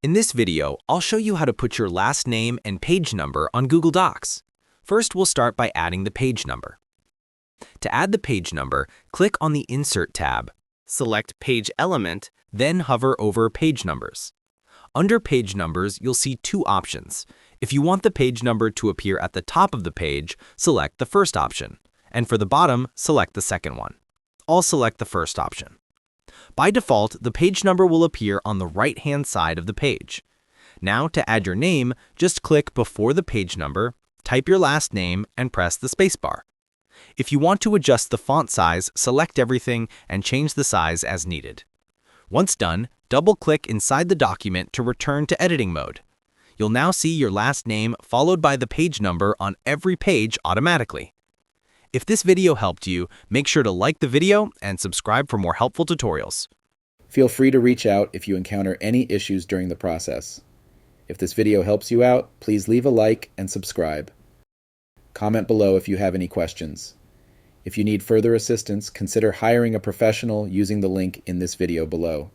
In this video, I'll show you how to put your last name and page number on Google Docs. First, we'll start by adding the page number. To add the page number, click on the Insert tab. Select Page Element, then hover over Page Numbers. Under Page Numbers, you'll see two options. If you want the page number to appear at the top of the page, select the first option, and for the bottom, select the second one. I'll select the first option. By default, the page number will appear on the right-hand side of the page. Now, to add your name, just click before the page number, type your last name, and press the spacebar. If you want to adjust the font size, select everything and change the size as needed. Once done, double-click inside the document to return to editing mode. You'll now see your last name followed by the page number on every page automatically. If this video helped you, make sure to like the video and subscribe for more helpful tutorials. Feel free to reach out if you encounter any issues during the process. If this video helps you out, please leave a like and subscribe. Comment below if you have any questions. If you need further assistance, consider hiring a professional using the link in this video below.